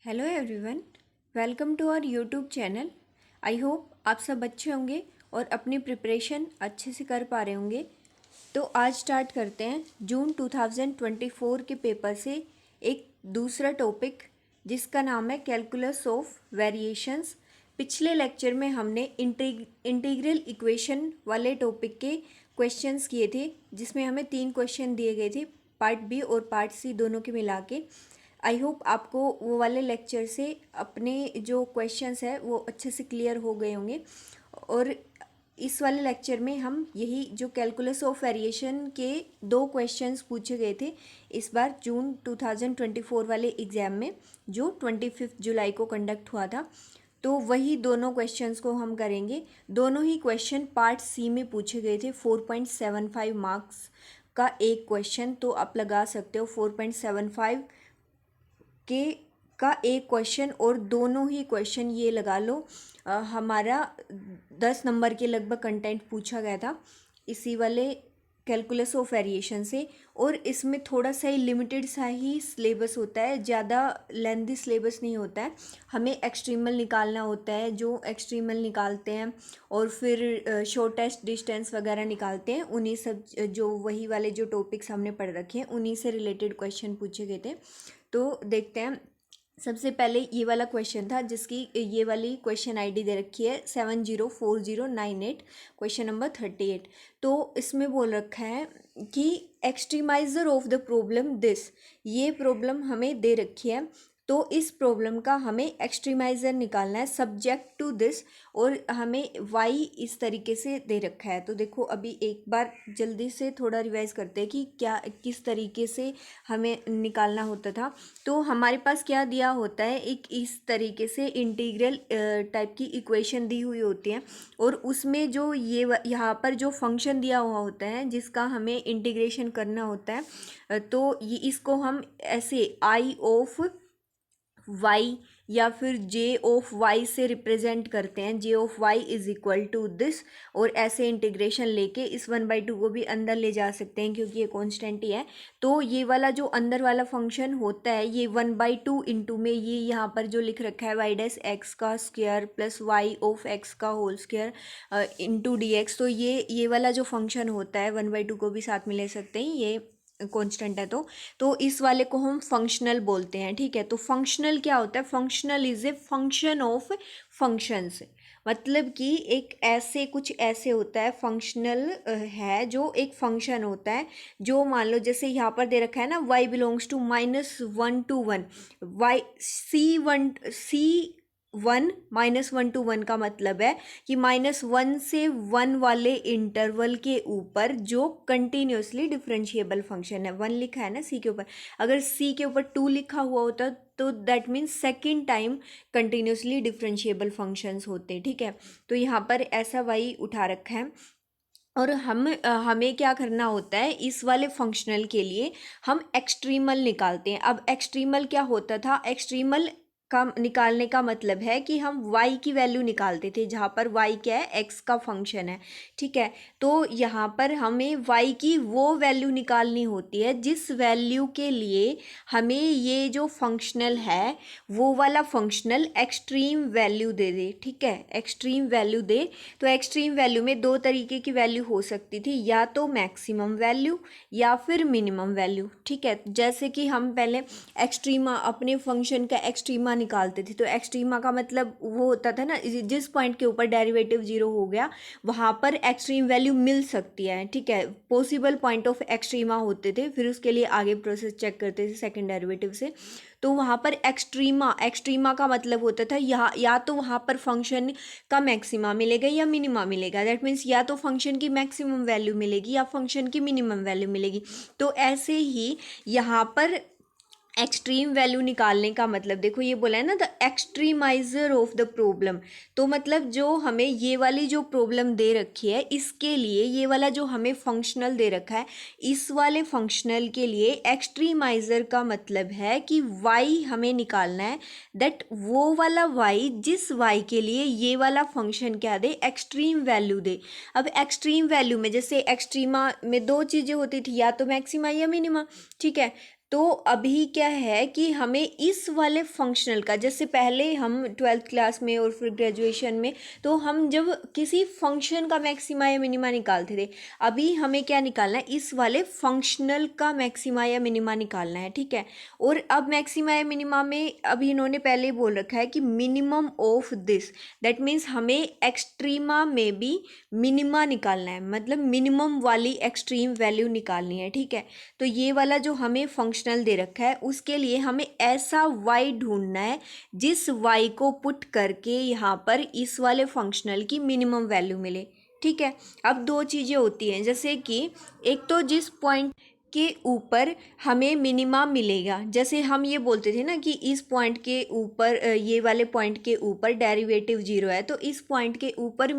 Hello everyone, welcome to our YouTube channel. I hope आप सब अच्छे होंगे और अपनी प्रिपरेशन अच्छे से कर पा रहे होंगे। तो आज स्टार्ट करते हैं जून 2024 के पेपर से एक दूसरा टॉपिक जिसका नाम है कैलकुलस ऑफ वेरिएशंस। पिछले लेक्चर में हमने इंटीग्रल इक्वेशन वाले टॉपिक के क्वेश्चंस किए थे, जिसमें हमें 3 क्वेश्चन दिए गए थे, पार्ट बी और पार्ट सी दोनों के मिला के। आई होप आपको वो वाले लेक्चर से अपने जो क्वेश्चंस है वो अच्छे से क्लियर हो गए होंगे। और इस वाले लेक्चर में हम यही जो कैलकुलस ऑफ वेरिएशन के 2 क्वेश्चंस पूछे गए थे इस बार जून 2024 वाले एग्ज़ाम में, जो 25 जुलाई को कंडक्ट हुआ था, तो वही दोनों क्वेश्चंस को हम करेंगे। दोनों ही क्वेश्चन पार्ट सी में पूछे गए थे। 4.75 मार्क्स का एक क्वेश्चन, तो आप लगा सकते हो 4.75 के का एक क्वेश्चन, और दोनों ही क्वेश्चन ये लगा लो हमारा 10 नंबर के लगभग कंटेंट पूछा गया था इसी वाले कैलकुलस ऑफ वेरिएशन से। और इसमें थोड़ा सा ही लिमिटेड सा ही सिलेबस होता है, ज़्यादा लेंथी सिलेबस नहीं होता है। हमें एक्सट्रीमल निकालना होता है, जो एक्सट्रीमल निकालते हैं और फिर शॉर्टेस्ट डिस्टेंस वगैरह निकालते हैं, उन्हीं सब जो वही वाले जो टॉपिक्स हमने पढ़ रखे हैं उन्हीं से रिलेटेड क्वेश्चन पूछे गए थे। तो देखते हैं। सबसे पहले ये वाला क्वेश्चन था जिसकी ये वाली क्वेश्चन आईडी दे रखी है 704098, क्वेश्चन नंबर 38। तो इसमें बोल रखा है कि एक्सट्रीमाइज़र ऑफ द प्रॉब्लम दिस, ये प्रॉब्लम हमें दे रखी है, तो इस प्रॉब्लम का हमें एक्सट्रीमाइज़र निकालना है सब्जेक्ट टू दिस, और हमें वाई इस तरीके से दे रखा है। तो देखो अभी एक बार जल्दी से थोड़ा रिवाइज करते हैं कि क्या किस तरीके से हमें निकालना होता था। तो हमारे पास क्या दिया होता है, एक इस तरीके से इंटीग्रल टाइप की इक्वेशन दी हुई होती है, और उसमें जो ये यहाँ पर जो फंक्शन दिया हुआ होता है जिसका हमें इंटीग्रेशन करना होता है, तो ये इसको हम ऐसे आई ऑफ वाई या फिर जे ऑफ वाई से रिप्रेजेंट करते हैं। J of Y is equal to this, और ऐसे इंटीग्रेशन लेके इस 1/2 को भी अंदर ले जा सकते हैं क्योंकि ये कांस्टेंट ही है। तो ये वाला जो अंदर वाला फंक्शन होता है ये 1/2 इंटू में ये यहाँ पर जो लिख रखा है वाई डैश एक्स का square plus Y of X का whole square into D X, तो ये वाला जो फंक्शन होता है 1/2 को भी साथ में ले सकते हैं, ये कांस्टेंट है। तो इस वाले को हम फंक्शनल बोलते हैं। ठीक है, तो फंक्शनल क्या होता है? Functional is a function of functions, मतलब कि एक ऐसे कुछ ऐसे होता है फंक्शनल है जो एक फंक्शन होता है, जो मान लो जैसे यहाँ पर दे रखा है ना, y belongs to -1 to 1, y C1 -1 to 1 का मतलब है कि -1 से 1 वाले इंटरवल के ऊपर जो कंटिन्यूसली डिफरेंशिएबल फंक्शन है, 1 लिखा है ना सी के ऊपर, अगर सी के ऊपर 2 लिखा हुआ होता तो that means second time continuously differentiable functions होते। ठीक है, तो यहाँ पर ऐसा वाई उठा रखा है, और हमें क्या करना होता है, इस वाले फंक्शनल के लिए हम एक्सट्रीमल निकालते हैं। अब एक्सट्रीमल क्या होता था? एक्सट्रीमल का निकालने का मतलब है कि हम y की वैल्यू निकालते थे, जहाँ पर y क्या है? x का फंक्शन है। ठीक है, तो यहाँ पर हमें y की वो वैल्यू निकालनी होती है जिस वैल्यू के लिए हमें ये जो फंक्शनल है वो वाला फंक्शनल एक्सट्रीम वैल्यू दे दे। ठीक है, एक्सट्रीम वैल्यू दे। तो एक्सट्रीम वैल्यू में 2 तरीके की वैल्यू हो सकती थी, या तो मैक्सिमम वैल्यू या फिर मिनिमम वैल्यू। ठीक है, जैसे कि हम पहले एक्सट्रीमा, अपने फंक्शन का एक्सट्रीमा निकालते थे, तो एक्सट्रीमा का मतलब वो होता था ना, जिस पॉइंट के ऊपर डेरिवेटिव 0 हो गया वहाँ पर एक्सट्रीम वैल्यू मिल सकती है। ठीक है, पॉसिबल पॉइंट ऑफ एक्सट्रीमा होते थे, फिर उसके लिए आगे प्रोसेस चेक करते थे सेकेंड डेरिवेटिव से। तो वहाँ पर एक्सट्रीमा का मतलब होता था या तो वहाँ पर फंक्शन का मैक्सिमा मिलेगा या मिनिमा मिलेगा। दैट मीन्स या तो फंक्शन की मैक्सिमम वैल्यू मिलेगी या फंक्शन की मिनिमम वैल्यू मिलेगी। तो ऐसे ही यहाँ पर एक्सट्रीम वैल्यू निकालने का मतलब, देखो ये बोला है ना, the extremizer of the problem, तो मतलब जो हमें ये वाली जो प्रॉब्लम दे रखी है इसके लिए ये वाला जो हमें फंक्शनल दे रखा है, इस वाले फंक्शनल के लिए एक्सट्रीमाइजर का मतलब है कि y हमें निकालना है, दैट वो वाला y जिस y के लिए ये वाला फंक्शन क्या दे? एक्सट्रीम वैल्यू दे। अब एक्सट्रीम वैल्यू में जैसे एक्सट्रीमा में 2 चीज़ें होती थी, या तो मैक्सिमा या मिनिमा। ठीक है, तो तो अभी क्या है कि हमें इस वाले फंक्शनल का, जैसे पहले हम 12th क्लास में और फिर ग्रेजुएशन में तो हम जब किसी फंक्शन का मैक्सिमा या मिनिमा निकालते थे, अभी हमें क्या निकालना है, इस वाले फंक्शनल का मैक्सिमा या मिनिमा निकालना है, ठीक है। और अब मैक्सिमा या मिनिमा में अभी इन्होंने पहले बोल रखा है कि minimum of this, that means हमें एक्सट्रीमा में भी मिनिमा निकालना है, मतलब मिनिमम वाली एक्सट्रीम वैल्यू निकालनी है, ठीक है। तो ये वाला जो हमें फंक्शनल दे रखा है उसके लिए हमें ऐसा y ढूंढना है जिस y को पुट करके यहाँ पर इस वाले फंक्शनल की मिनिमम वैल्यू मिले, ठीक है। अब दो चीज़ें होती हैं, जैसे कि एक तो जिस पॉइंट के ऊपर हमें मिनिमा मिलेगा, जैसे हम ये बोलते थे ना कि इस पॉइंट के ऊपर, ये वाले पॉइंट के ऊपर डेरिवेटिव 0 है, तो इस पॉइंट के ऊपर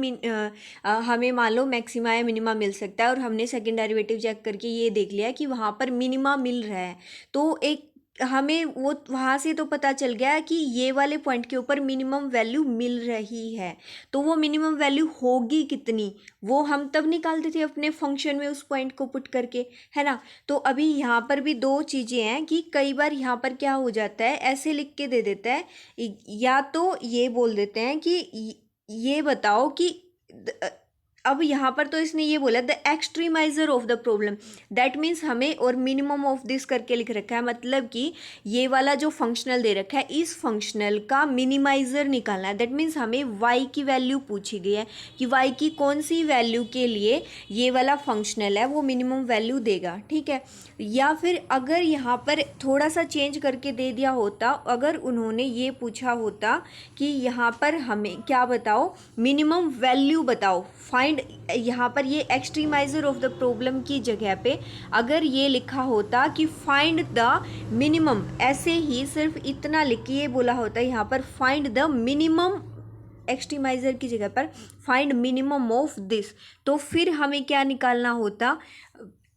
हमें मान लो मैक्सिमा या मिनिमा मिल सकता है, और हमने सेकंड डेरिवेटिव चेक करके ये देख लिया कि वहाँ पर मिनिमा मिल रहा है। तो एक हमें वो वहाँ से तो पता चल गया कि ये वाले पॉइंट के ऊपर मिनिमम वैल्यू मिल रही है, तो वो मिनिमम वैल्यू होगी कितनी, वो हम तब निकालते थे अपने फंक्शन में उस पॉइंट को पुट करके, है ना। तो अभी यहाँ पर भी दो चीज़ें हैं कि कई बार यहाँ पर क्या हो जाता है, ऐसे लिख के दे देता है, या तो ये बोल देते हैं कि ये बताओ कि अब यहाँ पर तो इसने ये बोला the extremizer of the problem, that means हमें और मिनिमम ऑफ दिस करके लिख रखा है, मतलब कि ये वाला जो फंक्शनल दे रखा है इस फंक्शनल का मिनिमाइजर निकालना है। दैट मीन्स हमें y की वैल्यू पूछी गई है कि y की कौन सी वैल्यू के लिए ये वाला फंक्शनल है वो मिनिमम वैल्यू देगा, ठीक है। या फिर अगर यहाँ पर थोड़ा सा चेंज करके दे दिया होता, अगर उन्होंने ये पूछा होता कि यहाँ पर हमें क्या बताओ, मिनिमम वैल्यू बताओ, फाइंड, यहाँ पर ये एक्सट्रीमाइजर ऑफ द प्रॉब्लम की जगह पे अगर ये लिखा होता कि फाइंड द मिनिमम, ऐसे ही सिर्फ इतना लिख के ये बोला होता यहाँ पर फाइंड द मिनिमम, एक्सट्रीमाइजर की जगह पर फाइंड मिनिमम ऑफ दिस, तो फिर हमें क्या निकालना होता,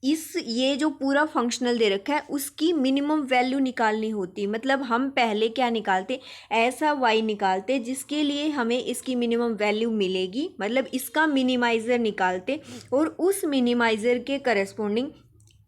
इस ये जो पूरा फंक्शनल दे रखा है उसकी मिनिमम वैल्यू निकालनी होती। मतलब हम पहले क्या निकालते, ऐसा y निकालते जिसके लिए हमें इसकी मिनिमम वैल्यू मिलेगी, मतलब इसका मिनिमाइज़र निकालते, और उस मिनिमाइज़र के करस्पॉन्डिंग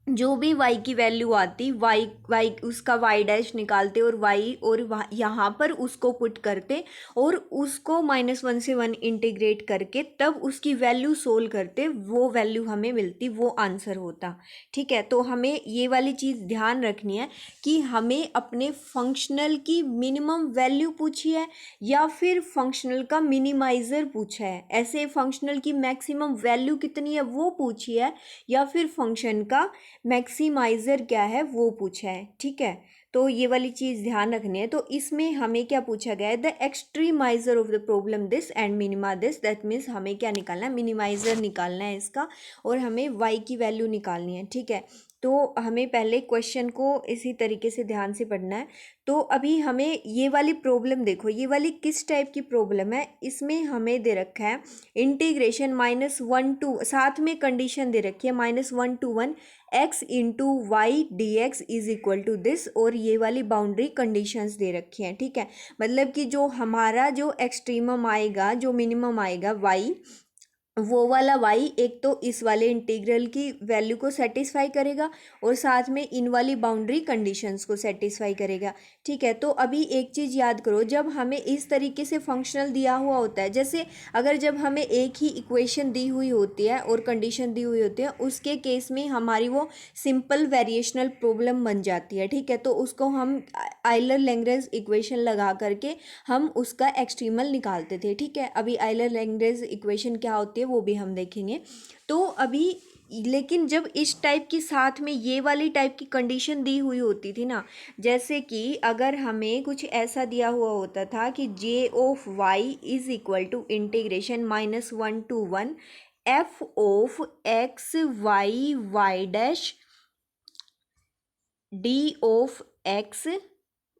जो भी y की वैल्यू आती, y उसका y डैश निकालते और y और यहाँ पर उसको पुट करते और उसको -1 से 1 इंटीग्रेट करके तब उसकी वैल्यू सोल्व करते, वो वैल्यू हमें मिलती, वो आंसर होता, ठीक है। तो हमें ये वाली चीज़ ध्यान रखनी है कि हमें अपने फंक्शनल की मिनिमम वैल्यू पूछी है या फिर फंक्शनल का मिनिमाइज़र पूछा है, ऐसे फंक्शनल की मैक्सिमम वैल्यू कितनी है वो पूछी है, या फिर फंक्शन का मैक्सिमाइज़र क्या है वो पूछा है, ठीक है। तो ये वाली चीज़ ध्यान रखनी है। तो इसमें हमें क्या पूछा गया है, the extremizer of the problem this and minima this, that means हमें क्या निकालना है, मिनिमाइज़र निकालना है इसका, और हमें y की वैल्यू निकालनी है, ठीक है। तो हमें पहले क्वेश्चन को इसी तरीके से ध्यान से पढ़ना है। तो अभी हमें ये वाली प्रॉब्लम देखो, ये वाली किस टाइप की प्रॉब्लम है, इसमें हमें दे रखा है इंटीग्रेशन -1 to, साथ में कंडीशन दे रखी है -1 to 1 x into y d x is equal to this, और ये वाली बाउंड्री कंडीशंस दे रखी हैं, ठीक है। मतलब कि जो हमारा जो एक्सट्रीमम आएगा, जो मिनिमम आएगा y, वो वाला y एक तो इस वाले इंटीग्रल की वैल्यू को सेटिस्फाई करेगा और साथ में इन वाली बाउंड्री कंडीशंस को सेटिस्फाई करेगा, ठीक है। तो अभी एक चीज़ याद करो, जब हमें इस तरीके से फंक्शनल दिया हुआ होता है, जैसे अगर जब हमें एक ही इक्वेशन दी हुई होती है और कंडीशन दी हुई होती है, उसके केस में हमारी वो सिंपल वेरिएशनल प्रॉब्लम बन जाती है, ठीक है। तो उसको हम आइलर लैंग्रेज इक्वेशन लगा करके हम उसका एक्सट्रीमल निकालते थे, ठीक है। अभी आइलर लैंग्रेज इक्वेशन क्या होती है वो भी हम देखेंगे। तो अभी लेकिन जब इस टाइप की साथ में ये वाली टाइप की कंडीशन दी हुई होती थी ना, जैसे कि अगर हमें कुछ ऐसा दिया हुआ होता था कि j of y is equal to integration -1 to 1 f of x y dash d of x,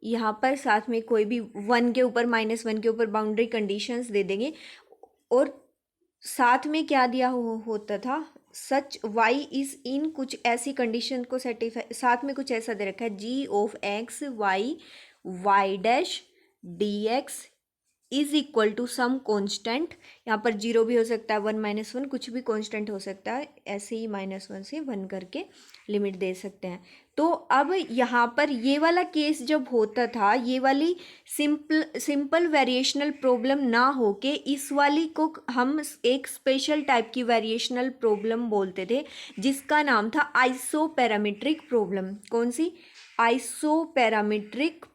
यहाँ पर साथ में कोई भी 1 के ऊपर -1 के ऊपर बाउंड्री कंडीशंस दे देंगे, और साथ में क्या दिया होता था, सच y इज इन, कुछ ऐसी कंडीशन को सेटिस्फाई, साथ में कुछ ऐसा दे रखा है g of x y dash d x is equal to some constant, यहाँ पर 0 भी हो सकता है, 1 - 1 कुछ भी कॉन्स्टेंट हो सकता है, ऐसे ही -1 से 1 करके लिमिट दे सकते हैं। तो अब यहाँ पर ये वाला केस जब होता था, ये वाली सिंपल वेरिएशनल प्रॉब्लम ना होके इस वाली को हम एक स्पेशल टाइप की वेरिएशनल प्रॉब्लम बोलते थे, जिसका नाम था आइसोपैरामीट्रिक प्रॉब्लम। कौन सी? आइसोपैरामीट्रिक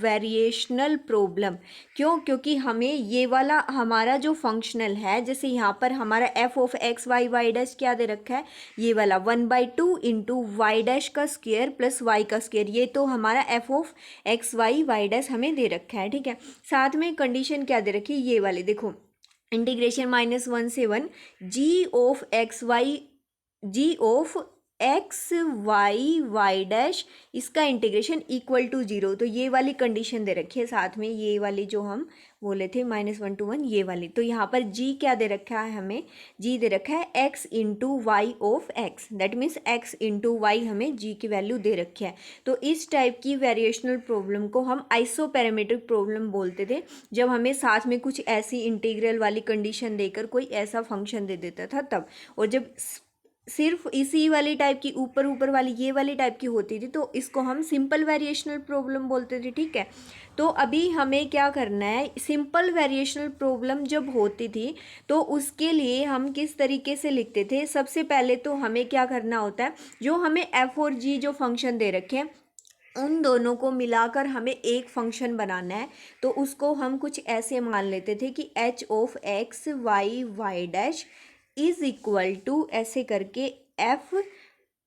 वेरिएशनल प्रॉब्लम। क्यों? क्योंकि हमें ये वाला हमारा जो फंक्शनल है, जैसे यहाँ पर हमारा f of x Y Y dash क्या दे रखा है, ये वाला 1/2 इंटू वाई डैश का स्क्वायर प्लस वाई का स्क्वायर, ये तो हमारा f of x Y Y dash हमें दे रखा है। ठीक है, साथ में कंडीशन क्या दे रखी है, ये वाली देखो, इंटीग्रेशन -1 से 1 G of x Y, G of x Y Y dash, इसका इंटीग्रेशन इक्वल टू 0। तो ये वाली कंडीशन दे रखी है, साथ में ये वाली जो हम बोले थे -1 to 1, ये वाली। तो यहाँ पर जी क्या दे रखा है हमें, जी दे रखा है x into Y of x, that means x into Y हमें जी की वैल्यू दे रखी है। तो इस टाइप की वेरिएशनल प्रॉब्लम को हम आइसोपैरामीट्रिक प्रॉब्लम बोलते थे, जब हमें साथ में कुछ ऐसी इंटीग्रल वाली कंडीशन देकर कोई ऐसा फंक्शन दे देता था तब। और जब सिर्फ इसी वाली टाइप की ऊपर ऊपर वाली ये वाली टाइप की होती थी, तो इसको हम सिंपल वेरिएशनल प्रॉब्लम बोलते थे। ठीक है, तो अभी हमें क्या करना है, सिंपल वेरिएशनल प्रॉब्लम जब होती थी तो उसके लिए हम किस तरीके से लिखते थे। सबसे पहले तो हमें क्या करना होता है, जो हमें एफ और जी जो फंक्शन दे रखे हैं उन दोनों को मिलाकर हमें एक फंक्शन बनाना है। तो उसको हम कुछ ऐसे मान लेते थे कि h of x Y Y dash is equal to ऐसे करके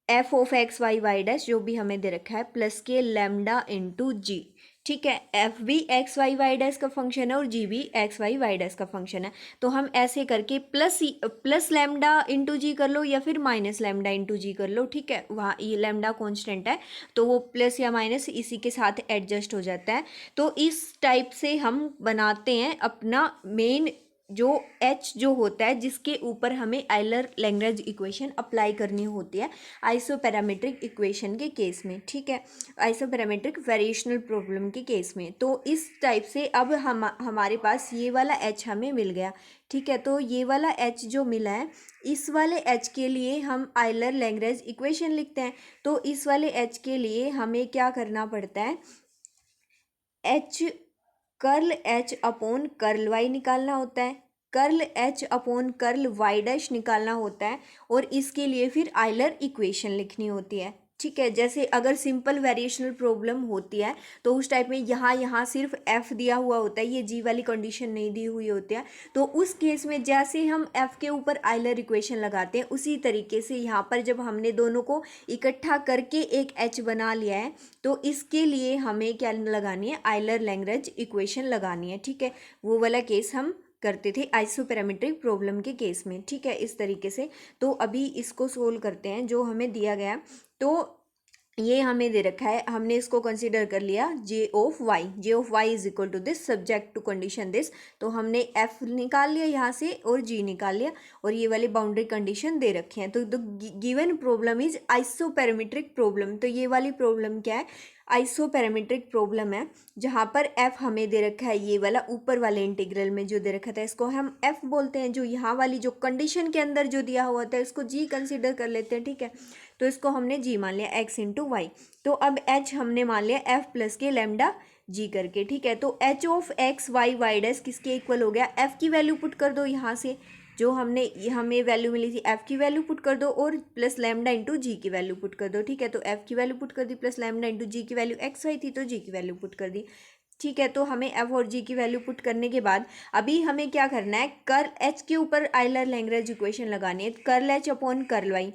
f of x Y Y dash जो भी हमें दे रखा है प्लस के लैम्डा इंटू जी। ठीक है, एफ भी एक्स वाई वाई डैश का फंक्शन है और जी भी एक्स वाई वाई डैश का फंक्शन है। तो हम ऐसे करके प्लस लैम्डा इंटू जी कर लो या फिर माइनस लैम्डा इंटू जी कर लो। ठीक है, वहाँ ये लैम्डा कॉन्स्टेंट है तो वो प्लस या माइनस इसी के साथ एडजस्ट हो जाता है। तो इस टाइप से हम बनाते हैं अपना मेन जो h जो होता है, जिसके ऊपर हमें आयलर लैग्रेंज इक्वेशन अप्लाई करनी होती है आइसोपैरामीट्रिक इक्वेशन के केस में। ठीक है, आइसोपैरामीट्रिक वेरिएशनल प्रॉब्लम के केस में। तो इस टाइप से अब हमारे पास ये वाला h हमें मिल गया। ठीक है, तो ये वाला h जो मिला है, इस वाले h के लिए हम आयलर लैग्रेंज इक्वेशन लिखते हैं। तो इस वाले h के लिए हमें क्या करना पड़ता है, h curl h upon curl y निकालना होता है, curl h upon curl y dash निकालना होता है, और इसके लिए फिर आयलर इक्वेशन लिखनी होती है। ठीक है, जैसे अगर सिंपल वेरिएशनल प्रॉब्लम होती है तो उस टाइप में यहाँ सिर्फ f दिया हुआ होता है, ये g वाली कंडीशन नहीं दी हुई होती है। तो उस केस में जैसे हम f के ऊपर आयलर इक्वेशन लगाते हैं, उसी तरीके से यहाँ पर जब हमने दोनों को इकट्ठा करके एक h बना लिया है तो इसके लिए हमें क्या लगानी है, आयलर लैग्रेंज इक्वेशन लगानी है। ठीक है, वो वाला केस हम करते थे आइसोपैरामीट्रिक प्रॉब्लम के केस में। ठीक है, इस तरीके से। तो अभी इसको सोल्व करते हैं जो हमें दिया गया। तो ये हमें दे रखा है, हमने इसको कंसीडर कर लिया J of Y is equal to this subject to condition this. तो हमने एफ निकाल लिया यहाँ से और जी निकाल लिया, और ये वाली बाउंड्री कंडीशन दे रखे हैं। तो गिवन प्रॉब्लम इज आइसोपैरामीट्रिक प्रॉब्लम। तो ये वाली प्रॉब्लम क्या है, आइसोपैरामीट्रिक प्रॉब्लम है, जहाँ पर एफ हमें दे रखा है, ये वाला ऊपर वाले इंटीग्रल में जो दे रखा था इसको हम एफ बोलते हैं। जो यहाँ वाली जो कंडीशन के अंदर जो दिया हुआ था इसको जी कंसीडर कर लेते हैं। ठीक है, तो इसको हमने जी मान लिया x इंटू वाई। तो अब h हमने मान लिया f plus k lambda g करके। ठीक है, तो h of x Y Y dash किसके इक्वल हो गया, f की वैल्यू पुट कर दो, यहाँ से जो हमें वैल्यू मिली थी f की वैल्यू पुट कर दो और प्लस लैम्डा इंटू जी की वैल्यू पुट कर दो। ठीक है, तो f की वैल्यू पुट कर दी प्लस लैम्डा इंटू जी की वैल्यू x वाई थी तो जी की वैल्यू पुट कर दी। ठीक है, तो हमें f और g की वैल्यू पुट करने के बाद अभी हमें क्या करना है, कर्ल h के ऊपर आयलर लैग्रेंज इक्वेशन लगानी है। Curl h upon curl y,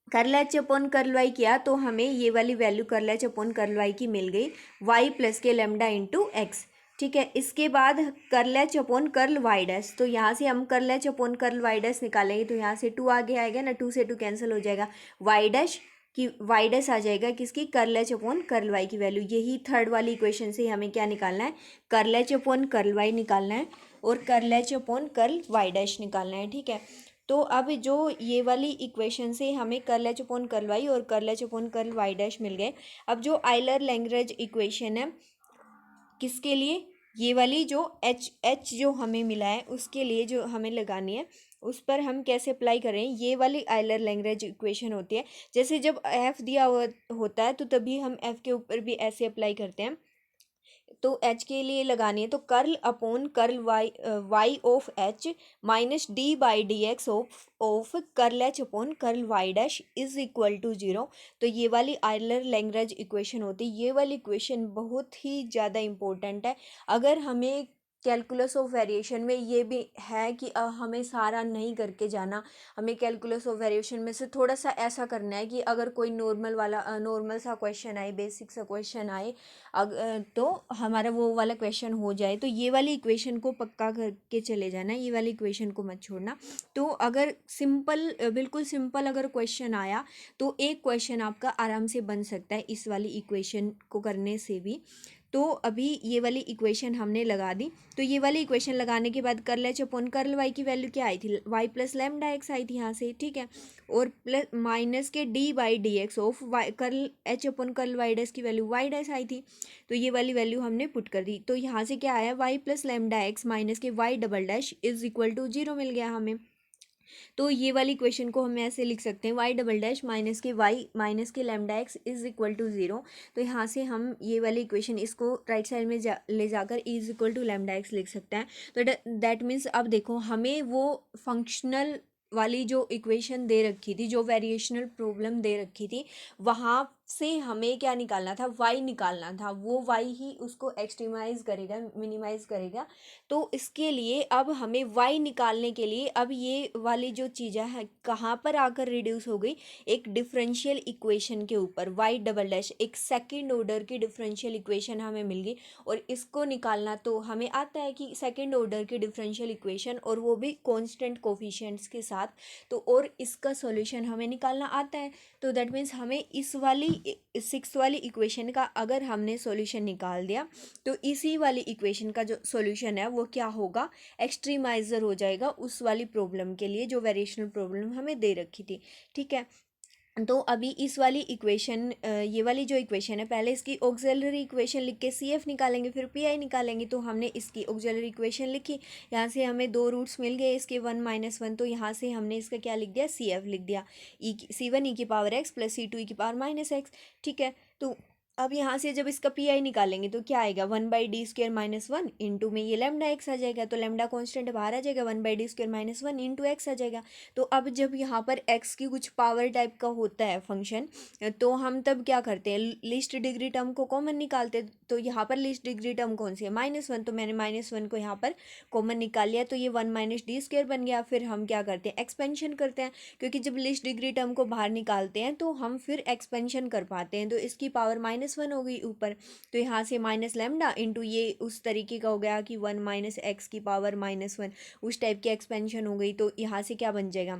curl H upon curl y किया तो हमें ये वाली value curl H upon curl y की मिल गई, y plus k lambda into x. ठीक है, इसके बाद curl H upon curl Y dash, तो यहाँ से हम curl H upon curl Y dash निकालेंगे तो यहाँ से 2 आगे आएगा ना, 2 से 2 कैंसिल हो जाएगा, वाई डैश की वाई डैश आ जाएगा किसकी, curl H upon curl y की वैल्यू। यही थर्ड वाली इक्वेशन से हमें क्या निकालना है, curl H upon curl y निकालना है और curl H upon curl Y dash निकालना है। ठीक है, तो अब जो ये वाली इक्वेशन से हमें curl H upon curl Y और curl H upon curl Y dash मिल गए। अब जो आयलर लैग्रेंज इक्वेशन है किसके लिए, ये वाली जो एच जो हमें मिला है उसके लिए जो हमें लगानी है, उस पर हम कैसे अप्लाई करें, ये वाली आयलर लैग्रेंज इक्वेशन होती है। जैसे जब एफ दिया होता है तो तभी हम एफ के ऊपर भी ऐसे अप्लाई करते हैं। तो एच के लिए लगानी है तो curl upon curl y of h minus d by d x of curl H upon curl Y dash is equal to 0। तो ये वाली आयलर लैग्रेंज इक्वेशन होती है। ये वाली इक्वेशन बहुत ही ज़्यादा इंपॉर्टेंट है। अगर हमें कैलकुलस ऑफ वेरिएशन में ये भी है कि हमें सारा नहीं करके जाना, हमें कैलकुलस ऑफ वेरिएशन में से थोड़ा सा ऐसा करना है कि अगर कोई नॉर्मल सा क्वेश्चन आए, बेसिक सा क्वेश्चन आए, तो हमारा वो वाला क्वेश्चन हो जाए, तो ये वाली इक्वेशन को पक्का करके चले जाना, ये वाली इक्वेशन को मत छोड़ना। तो अगर बिल्कुल सिंपल अगर क्वेश्चन आया तो एक क्वेश्चन आपका आराम से बन सकता है इस वाली इक्वेशन को करने से भी। तो अभी ये वाली इक्वेशन हमने लगा दी। तो ये वाली इक्वेशन लगाने के बाद curl H upon curl y की वैल्यू क्या आई थी, वाई प्लस लैम्डा एक्स आई थी यहाँ से, ठीक है। और plus minus k d by d x of y curl H upon curl Y dash की वैल्यू वाई डैश आई थी। तो ये वाली वैल्यू हमने पुट कर दी। तो यहाँ से क्या आया, Y plus lambda X minus के Y double dash is equal to 0 मिल गया हमें। तो ये वाली क्वेश्चन को हम ऐसे लिख सकते हैं, वाई डबल डैश माइनस के वाई माइनस के lambda x is equal to 0। तो यहाँ से हम ये वाली इक्वेशन इसको राइट साइड में ले जाकर is equal to lambda x लिख सकते हैं। तो दैट मीन्स अब देखो हमें वो फंक्शनल वाली जो इक्वेशन दे रखी थी, जो वेरिएशनल प्रॉब्लम दे रखी थी, वहाँ से हमें क्या निकालना था, वाई निकालना था। वो वाई ही उसको एक्सट्रीमाइज करेगा, मिनिमाइज करेगा। तो इसके लिए अब हमें वाई निकालने के लिए अब ये वाली जो चीज़ें हैं कहाँ पर आकर रिड्यूस हो गई, एक डिफरेंशियल इक्वेशन के ऊपर, वाई डबल डैश एक सेकंड ऑर्डर की डिफरेंशियल इक्वेशन हमें मिल गई। और इसको निकालना तो हमें आता है कि सेकंड ऑर्डर की डिफरेंशियल इक्वेशन, और वो भी कांस्टेंट कोफिशिएंट्स के साथ। तो और इसका सॉल्यूशन हमें निकालना आता है। तो दैट मीन्स हमें इस वाली 6 वाली इक्वेशन का अगर हमने सॉल्यूशन निकाल दिया तो इसी वाली इक्वेशन का जो सॉल्यूशन है वो क्या होगा, एक्सट्रीमाइजर हो जाएगा उस वाली प्रॉब्लम के लिए जो वेरिएशनल प्रॉब्लम हमें दे रखी थी, ठीक है। तो अभी इस वाली इक्वेशन, ये वाली जो इक्वेशन है, पहले इसकी ऑक्सिलरी इक्वेशन लिख के सी एफ निकालेंगे, फिर पी आई निकालेंगे। तो हमने इसकी ऑक्सिलरी इक्वेशन लिखी, यहाँ से हमें 2 रूट्स मिल गए इसके 1 माइनस 1। तो यहाँ से हमने इसका क्या लिख दिया, सी एफ लिख दिया, सी1 ई की पावर एक्स प्लस सी2 ई की पावर माइनस एक्स, ठीक है। तो अब यहाँ से जब इसका पी आई निकालेंगे तो क्या आएगा, 1/d² माइनस 1 इंटू में ये लैम्डा एक्स आ जाएगा। तो लैम्डा कॉन्स्टेंट बाहर आ जाएगा, 1/d² माइनस 1 इंटू एक्स आ जाएगा। तो अब जब यहाँ पर एक्स की कुछ पावर टाइप का होता है फंक्शन, तो हम तब क्या करते हैं, लीस्ट डिग्री टर्म को कॉमन निकालते। तो यहाँ पर लीस्ट डिग्री टर्म कौन सी है, -1। तो मैंने -1 को यहाँ पर कॉमन निकाल लिया, तो ये 1 - d² बन गया। फिर हम क्या करते हैं, एक्सपेंशन करते हैं, क्योंकि जब लीस्ट डिग्री टर्म को बाहर निकालते हैं तो हम फिर एक्सपेंशन कर पाते हैं। तो इसकी पावर -1 हो गई ऊपर। तो यहाँ से माइनस लैम्डा इंटू ये उस तरीके का हो गया कि 1 - x की पावर -1, उस टाइप की एक्सपेंशन हो गई। तो यहाँ से क्या बन जाएगा,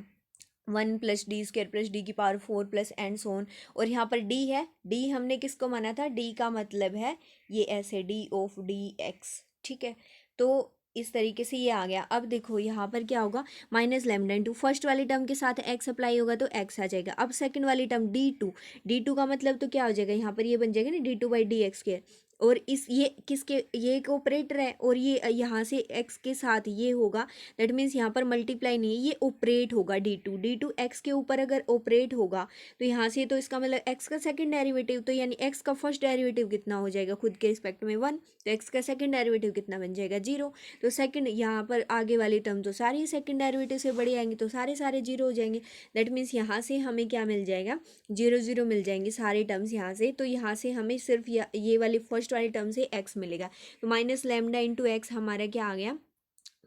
1 + d² + d की पावर 4 प्लस एंड सोन। और यहाँ पर d है, d हमने किसको माना था, d का मतलब है ये ऐसे d ऑफ dx, ठीक है। तो इस तरीके से ये आ गया। अब देखो यहाँ पर क्या होगा, माइनस लैम्डा इंटू फर्स्ट वाली टर्म के साथ x अप्लाई होगा तो x आ जाएगा। अब सेकंड वाली टर्म d2 का मतलब तो क्या हो जाएगा, यहाँ पर ये बन जाएगा ना d2/dx²। और इस ये किसके, ये एक ऑपरेटर है, और ये यहाँ से x के साथ ये होगा, दैट मीन्स यहाँ पर मल्टीप्लाई नहीं है, ये ऑपरेट होगा d2 x के ऊपर अगर ऑपरेट होगा तो यहाँ से, तो इसका मतलब x का सेकंड डेरिवेटिव, तो यानी x का फर्स्ट डेरिवेटिव कितना हो जाएगा खुद के रिस्पेक्ट में 1, तो x का सेकंड डेरिवेटिव कितना बन जाएगा 0। तो सेकंड यहाँ पर आगे वाली टर्म तो सारी सेकंड डेरिवेटिव से बड़ी आएंगी, तो सारे 0 हो जाएंगे। दैट मीन्स यहाँ से हमें क्या मिल जाएगा, 0 मिल जाएंगे सारे टर्म्स यहाँ से। तो यहाँ से हमें सिर्फ ये वाली फर्स्ट वाली टर्म से x मिलेगा। तो माइनस लैम्डा इंटू एक्स हमारा क्या आ गया,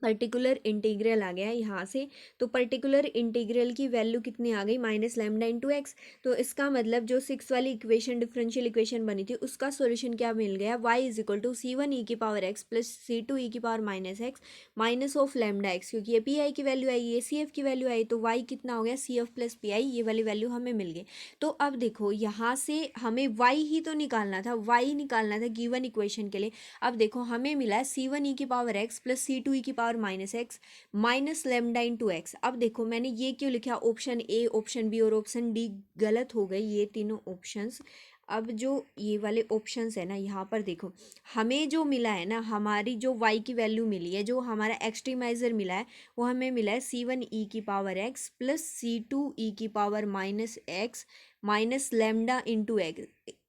पर्टिकुलर इंटीग्रल आ गया यहाँ से। तो पर्टिकुलर इंटीग्रल की वैल्यू कितनी आ गई, माइनस लैम्डा इंटू एक्स। तो इसका मतलब जो 6 वाली इक्वेशन डिफरेंशियल इक्वेशन बनी थी उसका सॉल्यूशन क्या मिल गया, y = c1 e की power x plus c2 e की power minus X minus of lambda x, क्योंकि ये पी आई की वैल्यू आई, ये सी एफ की वैल्यू आई। तो y कितना हो गया, C F plus P I, ये वाली वैल्यू हमें मिल गई। तो अब देखो यहाँ से हमें y ही तो निकालना था, y निकालना था गिवन इक्वेशन के लिए। अब देखो हमें मिला है c1 e की power x plus c2 e की power minus X minus lambda into x. अब देखो मैंने ये क्यों लिखा, ऑप्शन ए, ऑप्शन बी और ऑप्शन डी गलत हो गई, ये तीनों ऑप्शंस। अब जो ये वाले ऑप्शंस है ना, यहाँ पर देखो हमें जो मिला है ना, हमारी जो y की वैल्यू मिली है, जो हमारा एक्सट्रीमाइज़र मिला है, वो हमें मिला है c1 e⁻x plus c2 e⁻−x minus lambda into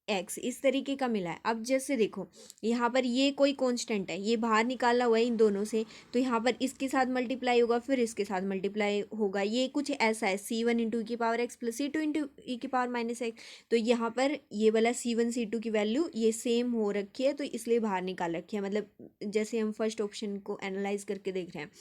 x, इस तरीके का मिला है। अब जैसे देखो यहाँ पर ये कोई कांस्टेंट है, ये बाहर निकाला हुआ है इन दोनों से, तो यहाँ पर इसके साथ मल्टीप्लाई होगा, फिर इसके साथ मल्टीप्लाई होगा, ये कुछ ऐसा है c1 × e⁻x plus c2 × e⁻−x। तो यहाँ पर ये वाला c1 c2 की वैल्यू ये सेम हो रखी है, तो इसलिए बाहर निकाल रखी है, मतलब जैसे हम फर्स्ट ऑप्शन को एनालाइज करके देख रहे हैं।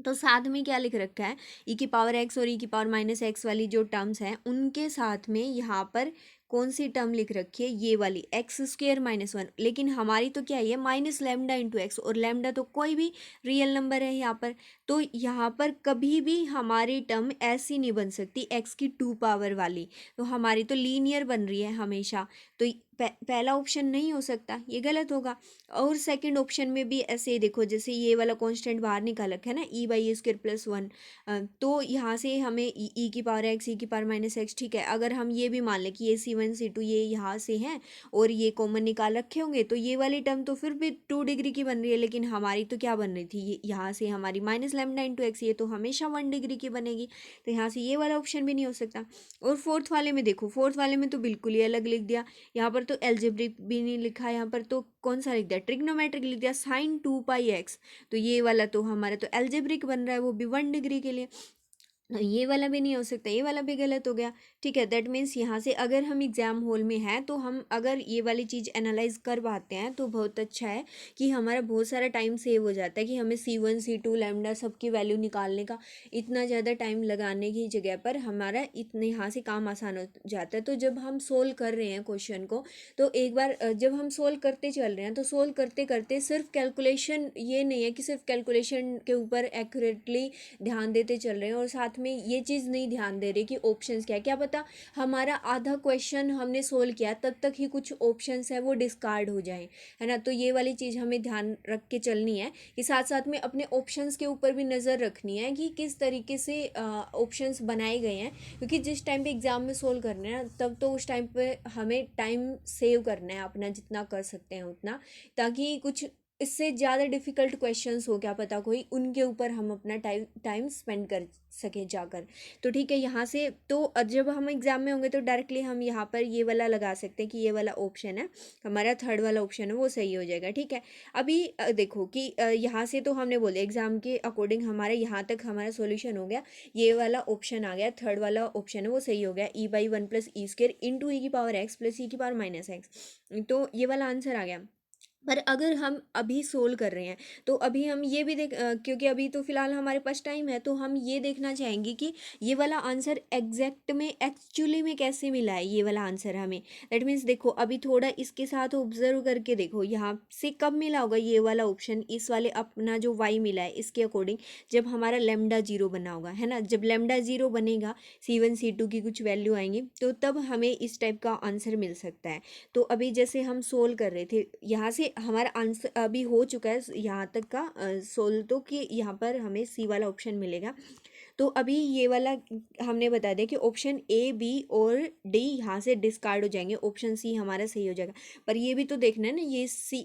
तो साथ में क्या लिख रखा है, e⁻x और e⁻−x वाली जो टर्म्स हैं उनके साथ में यहाँ पर कौन सी टर्म लिख रखी है, ये वाली x² - 1। लेकिन हमारी तो क्या है, ये माइनस लेमडा इंटू एक्स, और लेमडा तो कोई भी रियल नंबर है यहाँ पर, तो यहाँ पर कभी भी हमारी टर्म ऐसी नहीं बन सकती x की 2 पावर वाली, तो हमारी तो लीनियर बन रही है हमेशा। तो पहला ऑप्शन नहीं हो सकता, ये गलत होगा। और सेकंड ऑप्शन में भी ऐसे ही देखो, जैसे ये वाला कांस्टेंट बाहर निकाल रखा है ना, e/a² + 1, तो यहाँ से हमें e⁻x e⁻−x, ठीक है, अगर हम ये भी मान लें कि ये c1 c2 ये यहाँ से हैं और ये कॉमन निकाल रखे होंगे, तो ये वाली टर्म तो फिर भी 2 डिग्री की बन रही है, लेकिन हमारी तो क्या बन रही थी, ये यहाँ से हमारी माइनस लेमडा इंटू एक्स, ये तो हमेशा 1 डिग्री की बनेगी, तो यहाँ से ये वाला ऑप्शन भी नहीं हो सकता। और फोर्थ वाले में देखो, फोर्थ वाले में तो बिल्कुल ही अलग लिख दिया, यहाँ पर तो एल्जेब्रिक भी नहीं लिखा, यहाँ पर तो कौन सा लिख दिया, ट्रिग्नोमेट्रिक लिख दिया, sin2πx, तो ये वाला तो हमारा तो एल्जेब्रिक बन रहा है, वो भी 1 डिग्री के लिए, ये वाला भी नहीं हो सकता, ये वाला भी गलत हो गया। ठीक है, दैट मीन्स यहाँ से अगर हम एग्ज़ाम हॉल में हैं तो हम अगर ये वाली चीज़ एनालाइज कर पाते हैं तो बहुत अच्छा है, कि हमारा बहुत सारा टाइम सेव हो जाता है, कि हमें c1 c2 लैम्डा सबकी वैल्यू निकालने का इतना ज़्यादा टाइम लगाने की जगह पर हमारा इतने यहाँ से काम आसान हो जाता है। तो जब हम सोल्व कर रहे हैं क्वेश्चन को, तो एक बार जब हम सोल्व करते चल रहे हैं, तो सोल्व करते करते सिर्फ कैलकुलेशन, ये नहीं है कि सिर्फ कैलकुलेशन के ऊपर एक्यूरेटली ध्यान देते चल रहे हैं और साथ में ये चीज़ नहीं ध्यान दे रहे कि ऑप्शंस क्या पता हमारा आधा क्वेश्चन हमने सोल्व किया तब तक ही कुछ ऑप्शंस है वो डिस्कार्ड हो जाए, है ना। तो ये वाली चीज़ हमें ध्यान रख के चलनी है, कि साथ साथ में अपने ऑप्शंस के ऊपर भी नज़र रखनी है कि किस तरीके से ऑप्शंस बनाए गए हैं, क्योंकि जिस टाइम पे एग्ज़ाम में सोल्व करना है तब तो उस टाइम पे हमें टाइम सेव करना है अपना, जितना कर सकते हैं उतना, ताकि कुछ इससे ज़्यादा डिफ़िकल्ट क्वेश्चंस हो, क्या पता कोई, उनके ऊपर हम अपना टाइम स्पेंड कर सकें जाकर। तो ठीक है, यहाँ से तो जब हम एग्ज़ाम में होंगे तो डायरेक्टली हम यहाँ पर ये वाला लगा सकते हैं कि ये वाला ऑप्शन है हमारा, थर्ड वाला ऑप्शन है वो सही हो जाएगा। ठीक है, अभी देखो कि यहाँ से तो हमने बोले एग्ज़ाम के अकॉर्डिंग हमारे यहाँ तक हमारा सॉल्यूशन हो गया, ये वाला ऑप्शन आ गया, थर्ड वाला ऑप्शन है वो सही हो गया, e/1 + e² into e⁻x plus e⁻−x, तो ये वाला आंसर आ गया। पर अगर हम अभी सोल्व कर रहे हैं तो अभी हम ये भी क्योंकि अभी तो फ़िलहाल हमारे पास टाइम है, तो हम ये देखना चाहेंगे कि ये वाला आंसर एग्जैक्ट में एक्चुअली में कैसे मिला है ये वाला आंसर हमें। दैट मीन्स देखो अभी थोड़ा इसके साथ ऑब्जर्व करके देखो यहाँ से कब मिला होगा ये वाला ऑप्शन, इस वाले अपना जो वाई मिला है इसके अकॉर्डिंग, जब हमारा लेमडा 0 बना होगा, है ना। जब लेमडा 0 बनेगा, c1 c2 की कुछ वैल्यू आएंगी, तो तब हमें इस टाइप का आंसर मिल सकता है। तो अभी जैसे हम सोल्व कर रहे थे, यहाँ से हमारा आंसर अभी हो चुका है यहाँ तक का सोल्व, तो कि यहाँ पर हमें सी वाला ऑप्शन मिलेगा। तो अभी ये वाला हमने बता दिया कि ऑप्शन ए बी और डी यहाँ से डिस्कार्ड हो जाएंगे, ऑप्शन सी हमारा सही हो जाएगा। पर ये भी तो देखना है ना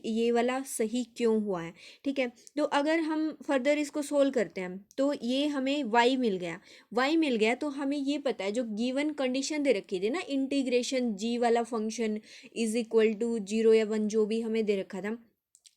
ये वाला सही क्यों हुआ है। ठीक है, तो अगर हम फर्दर इसको सोल्व करते हैं तो ये हमें वाई मिल गया, तो हमें ये पता है जो गिवन कंडीशन दे रखी थी ना, इंटीग्रेशन जी वाला फंक्शन = 0 या 1 जो भी हमें दे रखा था,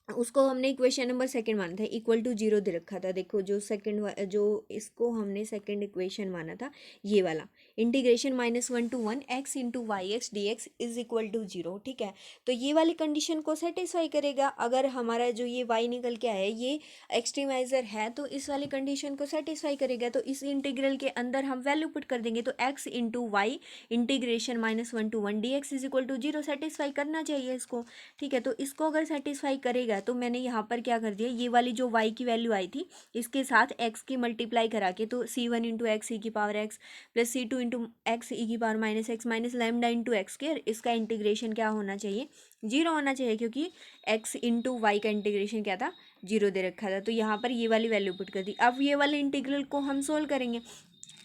उसको हमने इक्वेशन नंबर सेकंड माना था, =0 दे रखा था। देखो जो सेकंड जो इसको हमने सेकंड इक्वेशन माना था, ये वाला integration -1 to 1 x × yx dx = 0। ठीक है, तो ये वाली कंडीशन को सेटिस्फाई करेगा। अगर हमारा जो ये y निकल के आया है ये एक्सट्रीमाइज़र है, तो इस वाली कंडीशन को सेटिस्फाई करेगा। तो इस इंटीग्रल के अंदर हम वैल्यू पुट कर देंगे, तो x × y integration -1 to 1 dx = 0 satisfy करना चाहिए इसको। ठीक है, तो इसको अगर सेटिस्फाई करेगा तो मैंने यहाँ पर क्या कर दिया, ये वाली जो y की वैल्यू आई थी इसके साथ x की मल्टीप्लाई करा के, तो c1 × x e⁻x plus c2 × x e⁻−x minus lambda into x², इसका इंटीग्रेशन क्या होना चाहिए, 0 होना चाहिए, क्योंकि x × y का इंटीग्रेशन क्या था, 0 दे रखा था। तो यहाँ पर ये वाली वैल्यू पुट कर दी। अब ये वाले इंटीग्रल को हम सोल्व करेंगे,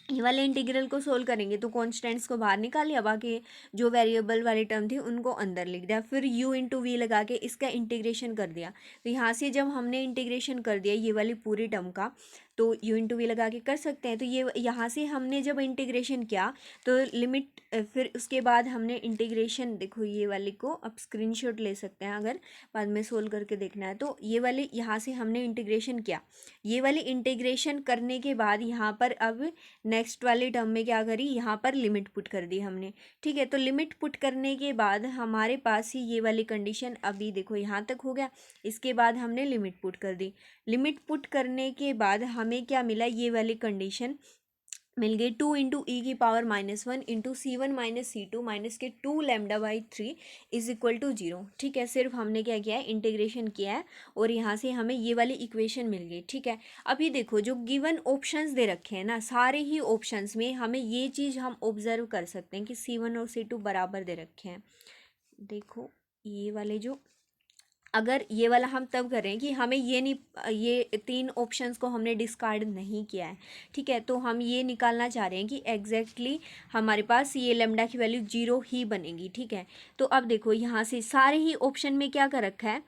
ये वाले इंटीग्रल को सोल्व करेंगे तो कॉन्स्टेंट्स को बाहर निकाल लिया, बाकी जो वेरिएबल वाली टर्म थी उनको अंदर लिख दिया, फिर u इंटू वी लगा के इसका इंटीग्रेशन कर दिया। तो यहाँ से जब हमने इंटीग्रेशन कर दिया ये वाली पूरी टर्म का, तो u इंटू वी लगा के कर सकते हैं। तो ये यहाँ से हमने जब इंटीग्रेशन किया तो लिमिट, फिर उसके बाद हमने इंटीग्रेशन, देखो ये वाली को अब स्क्रीनशॉट ले सकते हैं अगर बाद में सोल्व करके देखना है। तो ये वाली यहाँ से हमने इंटीग्रेशन किया, ये वाली इंटीग्रेशन करने के बाद यहाँ पर अब नेक्स्ट वाली टर्म में क्या करी, यहाँ पर लिमिट पुट कर दी हमने। ठीक है, तो लिमिट पुट करने के बाद हमारे पास ही ये वाली कंडीशन अभी देखो यहाँ तक हो गया। इसके बाद हमने लिमिट पुट कर दी, लिमिट पुट करने के बाद हमें क्या मिला, ये वाली कंडीशन मिल गई 2 इंटू ई की power -1 into C1 minus C2 minus k 2 lambda by 3 is equal to 0। ठीक है, सिर्फ हमने क्या किया है, इंटीग्रेशन किया है और यहाँ से हमें ये वाली इक्वेशन मिल गई। ठीक है, अभी देखो जो गिवन ऑप्शंस दे रखे हैं ना, सारे ही ऑप्शंस में हमें ये चीज़ हम ऑब्जर्व कर सकते हैं कि C1 और C2 बराबर दे रखे हैं। देखो ये वाले जो, अगर ये वाला हम तब करें कि हमें ये नहीं, ये 3 ऑप्शंस को हमने डिस्कार्ड नहीं किया है। ठीक है, तो हम ये निकालना चाह रहे हैं कि एग्जैक्टली हमारे पास ये लेमडा की वैल्यू 0 ही बनेगी। ठीक है, तो अब देखो यहाँ से सारे ही ऑप्शन में क्या कर रखा है,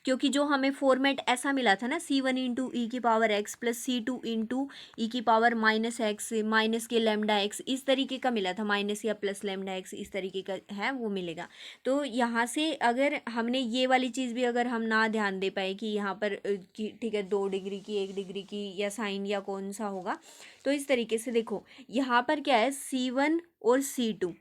क्योंकि जो हमें फॉर्मेट ऐसा मिला था ना, C1 इंटू ई की power x plus C2 into E की पावर -x माइनस के लैम्डा x, इस तरीके का मिला था, माइनस या प्लस लैम्डा x इस तरीके का है वो मिलेगा। तो यहाँ से अगर हमने ये वाली चीज़ भी अगर हम ना ध्यान दे पाए कि यहाँ पर ठीक है 2 डिग्री की 1 डिग्री की या साइन या कौन सा होगा, तो इस तरीके से देखो यहाँ पर क्या है, C1 और C2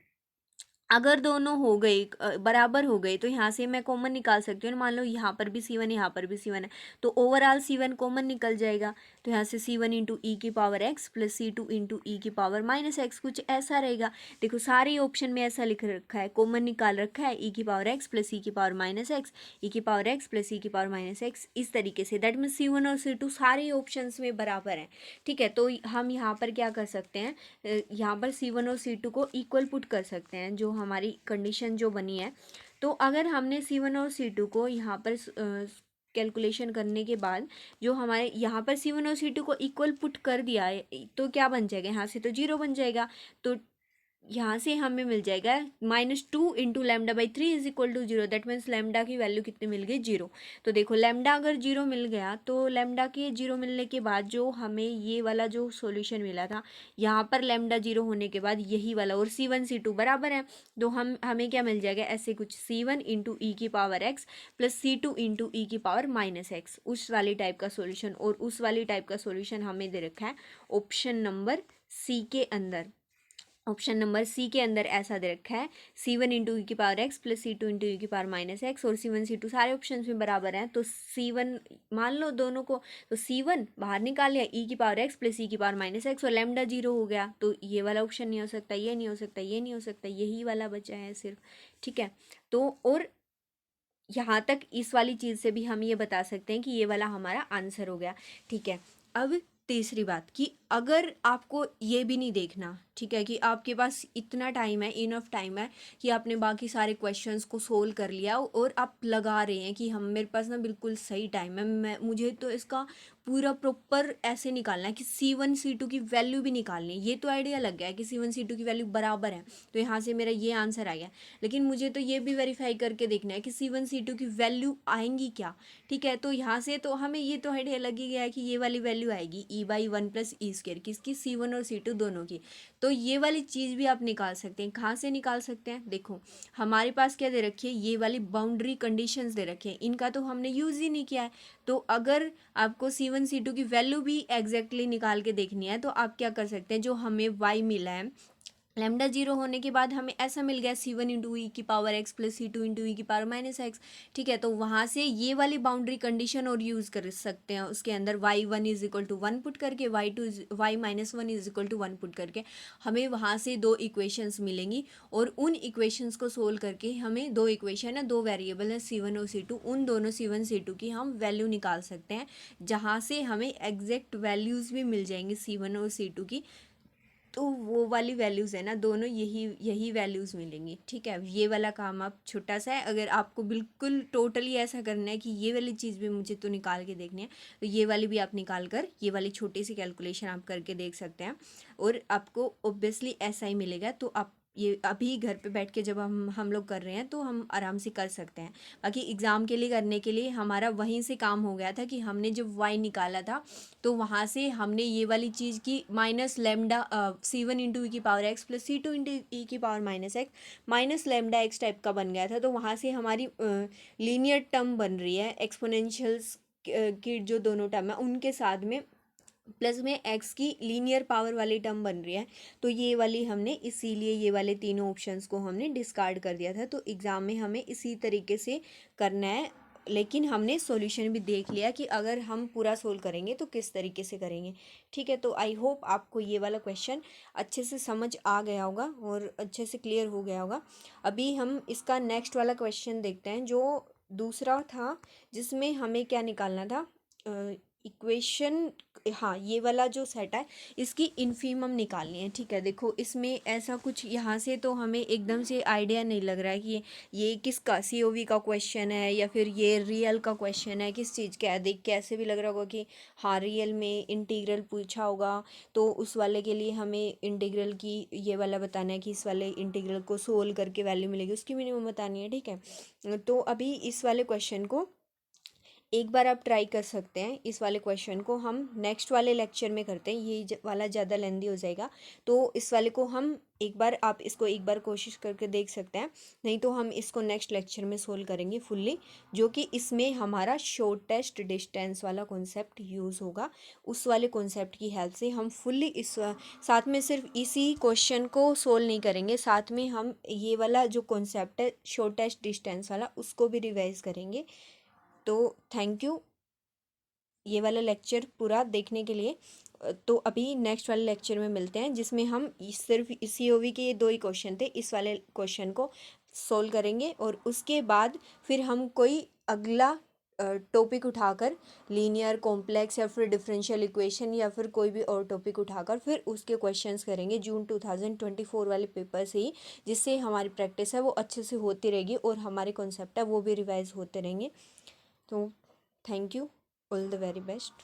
अगर दोनों हो गए बराबर हो गए तो यहाँ से मैं कॉमन निकाल सकती हूँ। मान लो यहाँ पर भी C1 यहाँ पर भी C1 है, तो ओवरऑल C1 कॉमन निकल जाएगा। तो यहाँ से C1 इंटू ई की power x plus C2 into E की पावर -x कुछ ऐसा रहेगा। देखो सारे ऑप्शन में ऐसा लिख रखा है, कॉमन निकाल रखा है ई की पावर x प्लस ई की पावर -x, ई की पावर x प्लस ई की पावर -x, इस तरीके से। दैट मीन्स C1 और C2 सारे ऑप्शन में बराबर हैं। ठीक है, तो हम यहाँ पर क्या कर सकते हैं, यहाँ पर C1 और C2 को इक्वल पुट कर सकते हैं, जो हमारी कंडीशन जो बनी है। तो अगर हमने C1 और C2 को यहाँ पर कैलकुलेशन करने के बाद जो हमारे यहाँ पर C1 और C2 को इक्वल पुट कर दिया है, तो क्या बन जाएगा, यहाँ से तो 0 बन जाएगा। तो यहाँ से हमें मिल जाएगा -2 into lambda by 3 is equal to 0। That means lambda की वैल्यू कितनी मिल गई, 0। तो देखो लैम्डा अगर 0 मिल गया तो लैम्डा के 0 मिलने के बाद जो हमें ये वाला जो सॉल्यूशन मिला था, यहाँ पर लैम्डा 0 होने के बाद यही वाला, और C1 C2 बराबर है, तो हमें क्या मिल जाएगा, ऐसे कुछ C1 इंटू ई की power x plus C2 into E की पावर -x, उस वाली टाइप का सॉल्यूशन। और उस वाली टाइप का सॉल्यूशन हमें दे रखा है ऑप्शन नंबर सी के अंदर। ऑप्शन नंबर सी के अंदर ऐसा दे रखा है C1 इंटू ई की power x plus C2 into E की पावर -x, और C1 C2 सारे ऑप्शन में बराबर हैं। तो C1 मान लो दोनों को, तो C1 बाहर निकाल लिया, ई की पावर x प्लस ई की पावर -x, और लैम्डा 0 हो गया। तो ये वाला ऑप्शन नहीं हो सकता, ये नहीं हो सकता, ये नहीं हो सकता, यही वाला बचा है सिर्फ। ठीक है, तो और यहाँ तक इस वाली चीज़ से भी हम ये बता सकते हैं कि ये वाला हमारा आंसर हो गया। ठीक है, अब तीसरी बात कि अगर आपको ये भी नहीं देखना, ठीक है, कि आपके पास इतना टाइम है, इनफ टाइम है कि आपने बाकी सारे क्वेश्चंस को सोल्व कर लिया और आप लगा रहे हैं कि हम, मेरे पास ना बिल्कुल सही टाइम है, मुझे तो इसका पूरा प्रॉपर ऐसे निकालना है कि C1 C2 की वैल्यू भी निकालनी है। ये तो आइडिया लग गया है कि C1 C2 की वैल्यू बराबर है, तो यहाँ से मेरा ये आंसर आ गया। लेकिन मुझे तो ये भी वेरीफाई करके देखना है कि C1 C2 की वैल्यू आएंगी क्या। ठीक है, तो यहाँ से तो हमें ये तो आइडिया लग ही गया है कि ये वाली वैल्यू आएगी E/1 प्लस E², किसकी, C1 और C2 दोनों की। तो ये वाली चीज़ भी आप निकाल सकते हैं। कहाँ से निकाल सकते हैं, देखो हमारे पास क्या दे रखी है, ये वाली बाउंड्री कंडीशंस दे रखे हैं, इनका तो हमने यूज़ ही नहीं किया है। तो अगर आपको C1 C2 की वैल्यू भी एग्जैक्टली निकाल के देखनी है, तो आप क्या कर सकते हैं, जो हमें y मिला है लैम्डा 0 होने के बाद हमें ऐसा मिल गया C1 इंटू ई की power x plus C2 into E की पावर -x। ठीक है, तो वहाँ से ये वाली बाउंड्री कंडीशन और यूज़ कर सकते हैं, उसके अंदर y1 is equal to 1 put करके, y-1 is equal to 1 put करके हमें वहाँ से 2 इक्वेशंस मिलेंगी। और उन इक्वेशंस को सोल्व करके हमें 2 इक्वेशन है, 2 वेरिएबल है C1 और C2, उन दोनों C1 C2 की हम वैल्यू निकाल सकते हैं, जहाँ से हमें एग्जैक्ट वैल्यूज़ भी मिल जाएंगी C1 और C2 की। तो वो वाली वैल्यूज़ है ना, दोनों यही यही वैल्यूज़ मिलेंगी, ठीक है। ये वाला काम आप छोटा सा है, अगर आपको बिल्कुल टोटली ऐसा करना है कि ये वाली चीज़ भी मुझे तो निकाल के देखनी है, तो ये वाली भी आप निकाल कर ये वाली छोटी सी कैलकुलेशन आप करके देख सकते हैं और आपको ऑब्वियसली ऐसा ही मिलेगा। तो आप ये अभी घर पे बैठ के जब हम लोग कर रहे हैं तो हम आराम से कर सकते हैं। बाकी एग्ज़ाम के लिए करने के लिए हमारा वहीं से काम हो गया था कि हमने जब y निकाला था तो वहाँ से हमने ये वाली चीज़ की minus lambda c1 into E की power X plus c2 into E की power minus X minus lambda X type का बन गया था। तो वहाँ से हमारी लीनियर टर्म बन रही है, एक्सपोनेंशियल्स की जो दोनों टर्म है उनके साथ में प्लस में एक्स की लीनियर पावर वाली टर्म बन रही है। तो ये वाली हमने इसीलिए ये वाले तीनों ऑप्शंस को हमने डिस्कार्ड कर दिया था। तो एग्ज़ाम में हमें इसी तरीके से करना है, लेकिन हमने सॉल्यूशन भी देख लिया कि अगर हम पूरा सोल्व करेंगे तो किस तरीके से करेंगे, ठीक है। तो आई होप आपको ये वाला क्वेश्चन अच्छे से समझ आ गया होगा और अच्छे से क्लियर हो गया होगा। अभी हम इसका नेक्स्ट वाला क्वेश्चन देखते हैं जो दूसरा था, जिसमें हमें क्या निकालना था, इक्वेशन, हाँ ये वाला जो सेट है इसकी इन्फीमम निकालनी है, ठीक है। देखो इसमें ऐसा कुछ यहाँ से तो हमें एकदम से आइडिया नहीं लग रहा है कि ये किसका COV का क्वेश्चन है या फिर ये रियल का क्वेश्चन है, किस चीज़ का है। देख के ऐसे भी लग रहा होगा कि हाँ रियल में इंटीग्रल पूछा होगा, तो उस वाले के लिए हमें इंटीग्रल की ये वाला बताना है कि इस वाले इंटीग्रल को सोल्व करके वैल्यू मिलेगी, उसकी मिनिमम बतानी है, ठीक है। तो अभी इस वाले क्वेश्चन को एक बार आप ट्राई कर सकते हैं। इस वाले क्वेश्चन को हम नेक्स्ट वाले लेक्चर में करते हैं, ये वाला ज़्यादा लेंदी हो जाएगा। तो इस वाले को हम एक बार, आप इसको एक बार कोशिश करके देख सकते हैं, नहीं तो हम इसको नेक्स्ट लेक्चर में सोल्व करेंगे फुल्ली, जो कि इसमें हमारा शॉर्टेस्ट डिस्टेंस वाला कॉन्सेप्ट यूज़ होगा। उस वाले कॉन्सेप्ट की हेल्प से हम फुल्ली इस साथ में सिर्फ इसी क्वेश्चन को सोल्व नहीं करेंगे, साथ में हम ये वाला जो कॉन्सेप्ट है शॉर्टेस्ट डिस्टेंस वाला उसको भी रिवाइज करेंगे। तो थैंक यू ये वाला लेक्चर पूरा देखने के लिए। तो अभी नेक्स्ट वाले लेक्चर में मिलते हैं, जिसमें हम सिर्फ COV के ये दो ही क्वेश्चन थे, इस वाले क्वेश्चन को सोल्व करेंगे और उसके बाद फिर हम कोई अगला टॉपिक उठाकर लीनियर कॉम्प्लेक्स या फिर डिफरेंशियल इक्वेशन या फिर कोई भी और टॉपिक उठाकर फिर उसके क्वेश्चंस करेंगे जून 2024 वाले पेपर से ही, जिससे हमारी प्रैक्टिस है वो अच्छे से होती रहेगी और हमारे कॉन्सेप्ट है वो भी रिवाइज होते रहेंगे। तो thank you, all the very best.